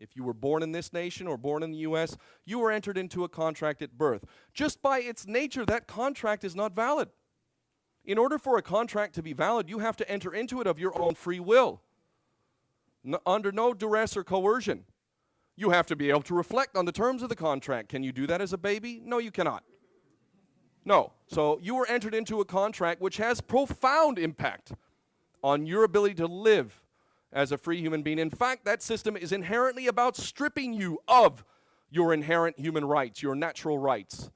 If you were born in this nation or born in the U.S., you were entered into a contract at birth. Just by its nature, that contract is not valid. In order for a contract to be valid, you have to enter into it of your own free will, under no duress or coercion. You have to be able to reflect on the terms of the contract. Can you do that as a baby? No, you cannot. No. So you were entered into a contract which has profound impact on your ability to live as a free human being. In fact, that system is inherently about stripping you of your inherent human rights, your natural rights.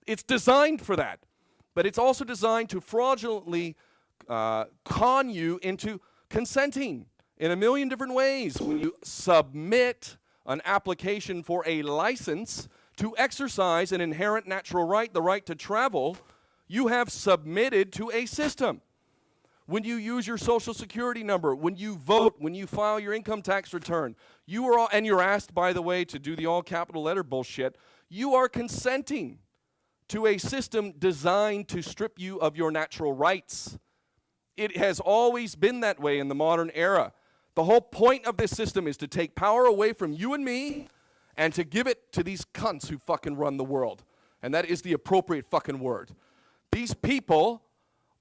It's designed for that. But it's also designed to fraudulently con you into consenting in a million different ways. When you submit an application for a license to exercise an inherent natural right, the right to travel, you have submitted to a system. When you use your social security number, when you vote, when you file your income tax return, and you're asked, by the way, to do the all capital letter bullshit, you are consenting to a system designed to strip you of your natural rights. It has always been that way in the modern era. The whole point of this system is to take power away from you and me and to give it to these cunts who fucking run the world. And that is the appropriate fucking word. These people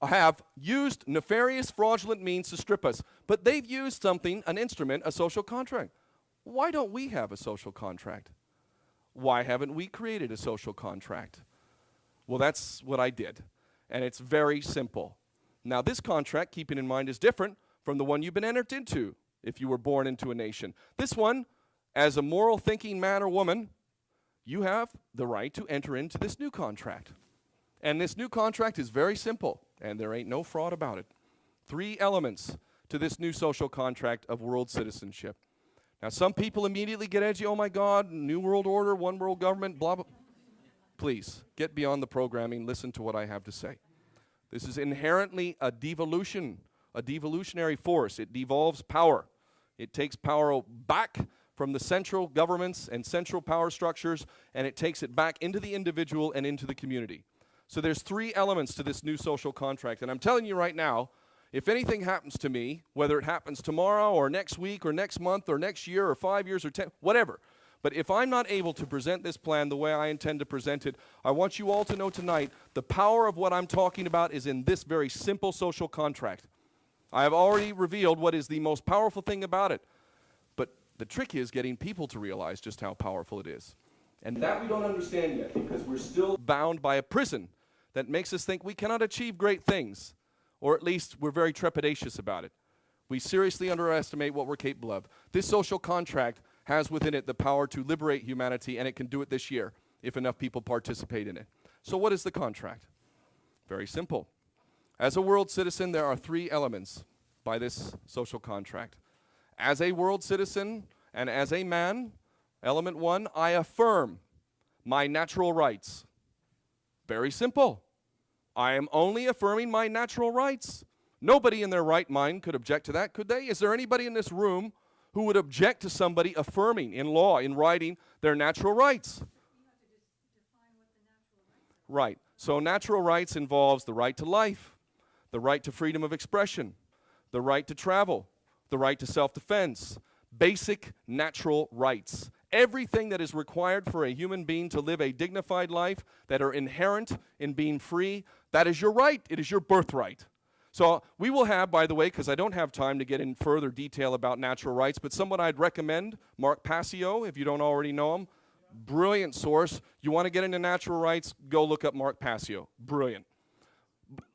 have used nefarious, fraudulent means to strip us. But they've used something, an instrument, a social contract. Why don't we have a social contract? Why haven't we created a social contract? Well, that's what I did. And it's very simple. Now, this contract, keeping in mind, is different from the one you've been entered into if you were born into a nation. This one, as a moral thinking man or woman, you have the right to enter into this new contract. And this new contract is very simple, and there ain't no fraud about it. 3 elements to this new social contract of world citizenship. Now, some people immediately get edgy. Oh, my God, new world order, one world government, blah, blah. Please, get beyond the programming. Listen to what I have to say. This is inherently a devolutionary force. It devolves power. It takes power back from the central governments and central power structures, and it takes it back into the individual and into the community. So there's 3 elements to this new social contract. And I'm telling you right now, if anything happens to me, whether it happens tomorrow or next week or next month or next year or 5 years or 10, whatever, but if I'm not able to present this plan the way I intend to present it, I want you all to know tonight the power of what I'm talking about is in this very simple social contract. I have already revealed what is the most powerful thing about it. But the trick is getting people to realize just how powerful it is. And that we don't understand yet because we're still bound by a prison that makes us think we cannot achieve great things, or at least we're very trepidatious about it. We seriously underestimate what we're capable of. This social contract has within it the power to liberate humanity, and it can do it this year if enough people participate in it. So what is the contract? Very simple. As a world citizen, there are 3 elements by this social contract. As a world citizen and as a man, element 1, I affirm my natural rights. Very simple. I am only affirming my natural rights. Nobody in their right mind could object to that, could they? Is there anybody in this room who would object to somebody affirming in law, in writing, their natural rights? You have to define what the natural rights are. Right. So natural rights involves the right to life, the right to freedom of expression, the right to travel, the right to self-defense, basic natural rights. Everything that is required for a human being to live a dignified life that are inherent in being free, that is your right. It is your birthright. So we will have, by the way, because I don't have time to get in further detail about natural rights, but someone I'd recommend, Mark Passio, if you don't already know him, brilliant source. You want to get into natural rights, go look up Mark Passio. Brilliant.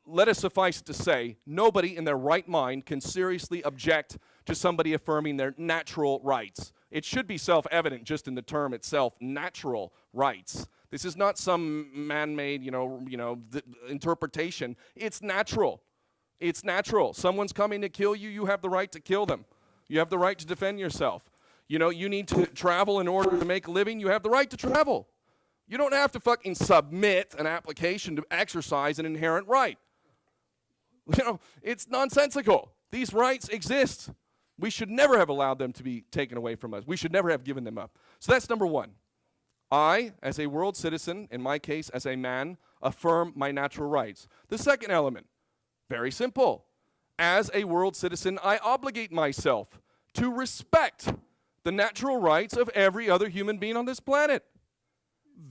Let us suffice to say, nobody in their right mind can seriously object to somebody affirming their natural rights. It should be self-evident just in the term itself, natural rights. This is not some man-made, interpretation. It's natural. It's natural. Someone's coming to kill you, you have the right to kill them. You have the right to defend yourself. You need to travel in order to make a living, you have the right to travel. You don't have to fucking submit an application to exercise an inherent right. It's nonsensical. These rights exist. We should never have allowed them to be taken away from us. We should never have given them up. So that's number 1. I, as a world citizen, in my case as a man, affirm my natural rights. The second element, very simple. As a world citizen, I obligate myself to respect the natural rights of every other human being on this planet.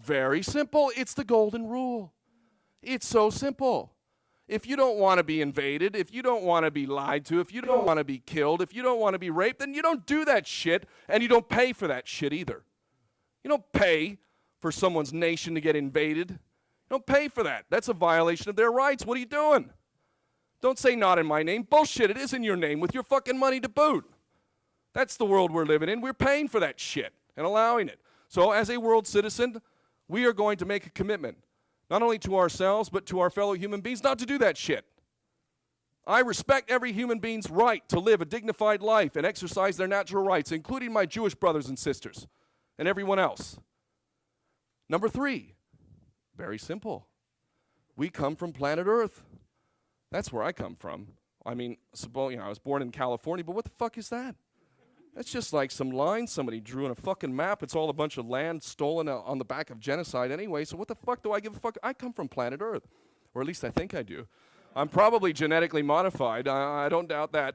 Very simple. It's the golden rule. It's so simple. If you don't want to be invaded, if you don't want to be lied to, if you don't want to be killed, if you don't want to be raped, then you don't do that shit, and you don't pay for that shit either. You don't pay for someone's nation to get invaded. You don't pay for that. That's a violation of their rights. What are you doing? Don't say not in my name. Bullshit, it is in your name with your fucking money to boot. That's the world we're living in. We're paying for that shit and allowing it. So as a world citizen, we are going to make a commitment, not only to ourselves, but to our fellow human beings, not to do that shit. I respect every human being's right to live a dignified life and exercise their natural rights, including my Jewish brothers and sisters and everyone else. Number 3, very simple. We come from planet Earth. That's where I come from. I mean, I was born in California, but what the fuck is that? That's just like some lines somebody drew on a fucking map. It's all a bunch of land stolen on the back of genocide anyway, so what the fuck do I give a fuck? I come from planet Earth, or at least I think I do. I'm probably genetically modified. I don't doubt that.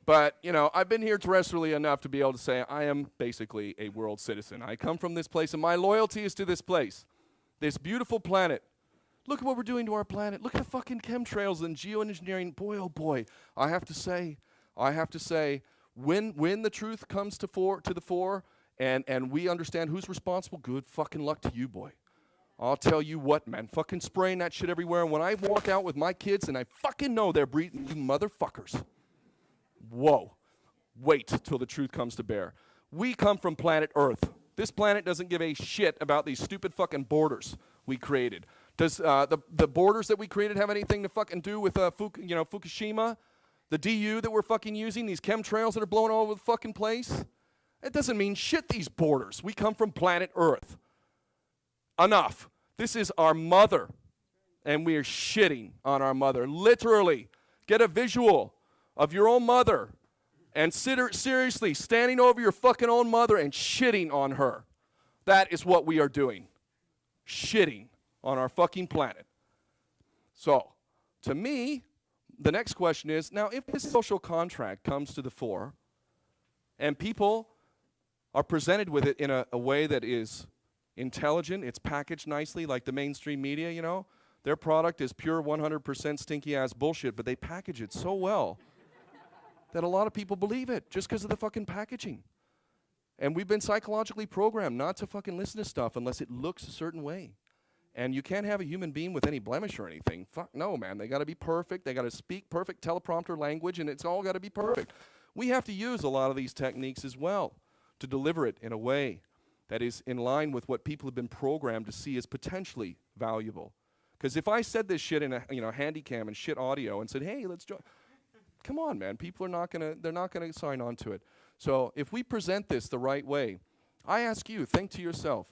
But, I've been here terrestrially enough to be able to say I am basically a world citizen. I come from this place, and my loyalty is to this place, this beautiful planet. Look at what we're doing to our planet. Look at the fucking chemtrails and geoengineering. Boy, oh boy, I have to say, when the truth comes to the fore and we understand who's responsible, good fucking luck to you, boy. I'll tell you what, man, fucking spraying that shit everywhere. And when I walk out with my kids and I fucking know they're breathing, you motherfuckers. Whoa. Wait till the truth comes to bear. We come from planet Earth. This planet doesn't give a shit about these stupid fucking borders we created. Does the borders that we created have anything to fucking do with Fukushima? The DU that we're fucking using, these chemtrails that are blowing all over the fucking place? It doesn't mean shit, these borders. We come from planet Earth. Enough. This is our mother, and we are shitting on our mother. Literally. Get a visual of your own mother and seriously standing over your fucking own mother and shitting on her. That is what we are doing. Shitting on our fucking planet. So, to me, the next question is, now if this social contract comes to the fore and people are presented with it in a way that is intelligent, it's packaged nicely like the mainstream media, their product is pure 100% stinky ass bullshit, but they package it so well that a lot of people believe it just because of the fucking packaging. And we've been psychologically programmed not to fucking listen to stuff unless it looks a certain way. And you can't have a human being with any blemish or anything. Fuck no, man. They got to be perfect. They got to speak perfect teleprompter language, and it's all got to be perfect. We have to use a lot of these techniques as well to deliver it in a way that is in line with what people have been programmed to see as potentially valuable. Because if I said this shit in a handy cam and shit audio and said, hey, let's join, come on, man. People are not gonna, they're not gonna sign on to it. So if we present this the right way, I ask you, think to yourself,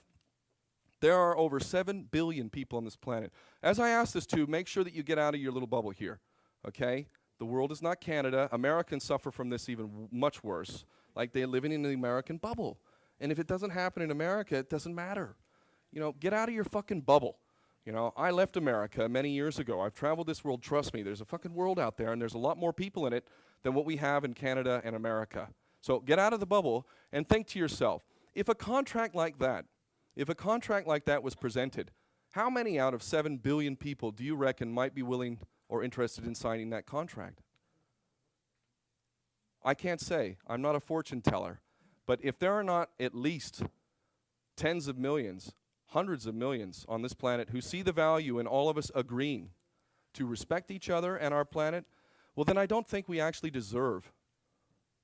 there are over 7 billion people on this planet. As I ask this to, make sure that you get out of your little bubble here, okay? The world is not Canada. Americans suffer from this even much worse, like they're living in the American bubble. And if it doesn't happen in America, it doesn't matter. Get out of your fucking bubble. I left America many years ago. I've traveled this world, trust me. There's a fucking world out there, and there's a lot more people in it than what we have in Canada and America. So get out of the bubble and think to yourself, if a contract like that was presented, how many out of 7 billion people do you reckon might be willing or interested in signing that contract? I can't say. I'm not a fortune teller. But if there are not at least tens of millions, hundreds of millions on this planet who see the value in all of us agreeing to respect each other and our planet, well, then I don't think we actually deserve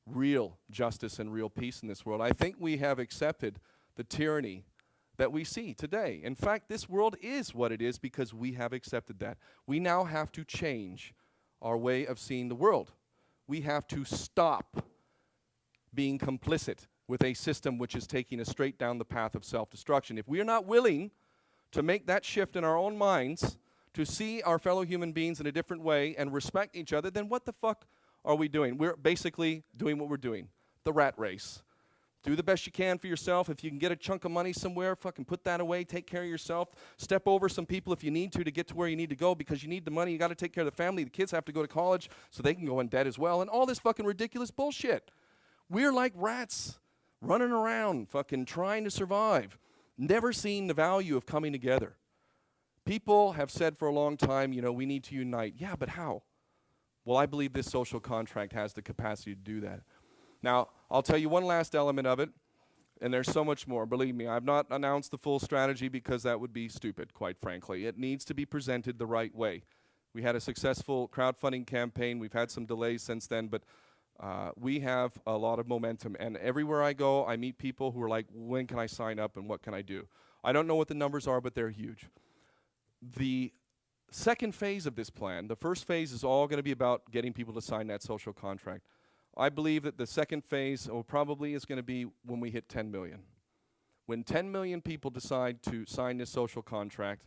real justice and real peace in this world. I think we have accepted the tyranny that we see today. In fact, this world is what it is because we have accepted that. We now have to change our way of seeing the world. We have to stop being complicit with a system which is taking us straight down the path of self-destruction. If we are not willing to make that shift in our own minds, to see our fellow human beings in a different way and respect each other, then what the fuck are we doing? We're basically doing what we're doing, the rat race. Do the best you can for yourself. If you can get a chunk of money somewhere, fucking put that away, take care of yourself, step over some people if you need to get to where you need to go because you need the money, you got to take care of the family, the kids have to go to college so they can go in debt as well, and all this fucking ridiculous bullshit. We're like rats running around, fucking trying to survive, never seeing the value of coming together. People have said for a long time, you know, we need to unite. Yeah, but how? Well, I believe this social contract has the capacity to do that. Now, I'll tell you one last element of it, and there's so much more. Believe me, I've not announced the full strategy because that would be stupid, quite frankly. It needs to be presented the right way. We had a successful crowdfunding campaign. We've had some delays since then, but we have a lot of momentum. And everywhere I go, I meet people who are like, when can I sign up and what can I do? I don't know what the numbers are, but they're huge. The second phase of this plan, the first phase is all going to be about getting people to sign that social contract. I believe that the second phase probably is going to be when we hit 10 million. When 10 million people decide to sign this social contract,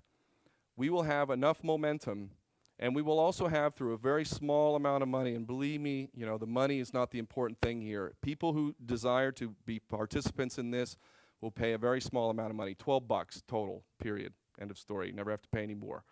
we will have enough momentum, and we will also have, through a very small amount of money, and believe me, you know, the money is not the important thing here. People who desire to be participants in this will pay a very small amount of money, $12 total, period, end of story. Never have to pay any more.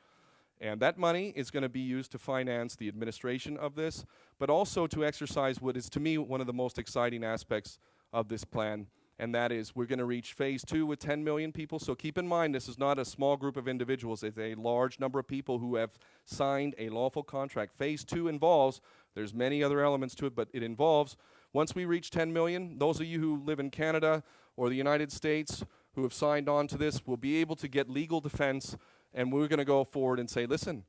And that money is going to be used to finance the administration of this, but also to exercise what is, to me, one of the most exciting aspects of this plan, and that is we're going to reach phase 2 with 10 million people. So keep in mind, this is not a small group of individuals. It's a large number of people who have signed a lawful contract. Phase 2 involves, there's many other elements to it, but it involves, once we reach 10 million, those of you who live in Canada or the United States who have signed on to this will be able to get legal defense. And we're going to go forward and say, listen,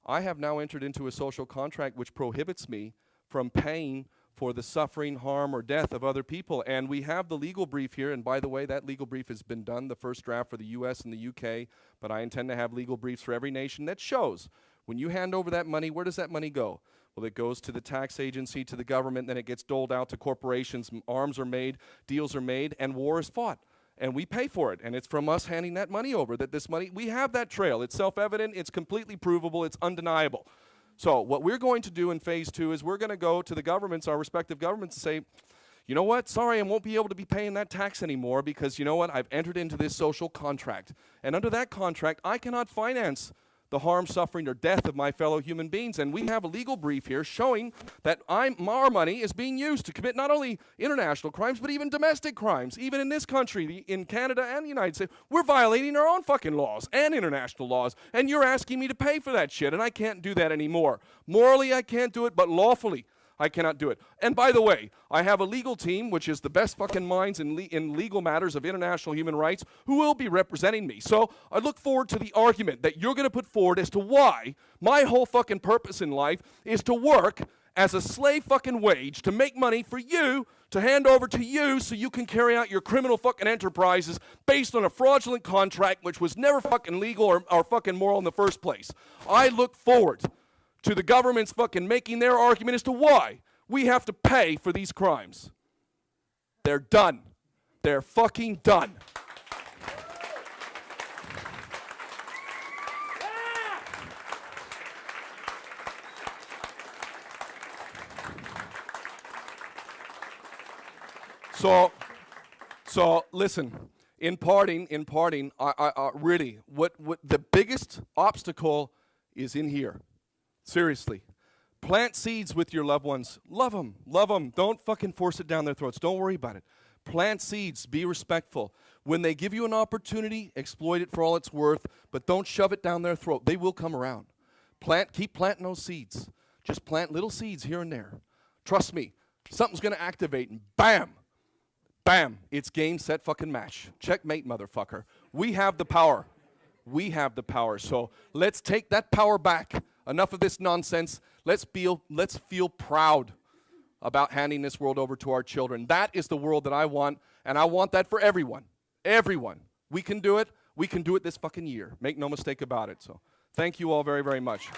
I have now entered into a social contract which prohibits me from paying for the suffering, harm, or death of other people. And we have the legal brief here. And by the way, that legal brief has been done, the first draft for the US and the UK. But I intend to have legal briefs for every nation that shows when you hand over that money, where does that money go? Well, it goes to the tax agency, to the government, then it gets doled out to corporations. Arms are made, deals are made, and war is fought. And we pay for it, and it's from us handing that money over, that this money, we have that trail. It's self-evident, it's completely provable, it's undeniable. So what we're going to do in phase 2 is we're going to go to the governments, our respective governments, and say, you know what, sorry, I won't be able to be paying that tax anymore because, you know what, I've entered into this social contract. And under that contract, I cannot finance the harm, suffering, or death of my fellow human beings. And we have a legal brief here showing that our money is being used to commit not only international crimes, but even domestic crimes. Even in this country, in Canada and the United States, we're violating our own fucking laws and international laws. And you're asking me to pay for that shit, and I can't do that anymore. Morally, I can't do it, but lawfully, I cannot do it. And by the way, I have a legal team, which is the best fucking minds in legal matters of international human rights, who will be representing me. So I look forward to the argument that you're going to put forward as to why my whole fucking purpose in life is to work as a slave fucking wage to make money for you, to hand over to you so you can carry out your criminal fucking enterprises based on a fraudulent contract which was never fucking legal or fucking moral in the first place. I look forward to the government's fucking making their argument as to why we have to pay for these crimes. They're done. They're fucking done. So listen, in parting, I really, what the biggest obstacle is in here. Seriously. Plant seeds with your loved ones. Love them. Love them. Don't fucking force it down their throats. Don't worry about it. Plant seeds. Be respectful. When they give you an opportunity, exploit it for all it's worth, but don't shove it down their throat. They will come around. Keep planting those seeds. Just plant little seeds here and there. Trust me, something's going to activate, and bam, bam, it's game, set, fucking match. Checkmate, motherfucker. We have the power. We have the power. So let's take that power back. Enough of this nonsense. Let's feel proud about handing this world over to our children. That is the world that I want, and I want that for everyone. Everyone. We can do it. We can do it this fucking year. Make no mistake about it. So thank you all very, very much.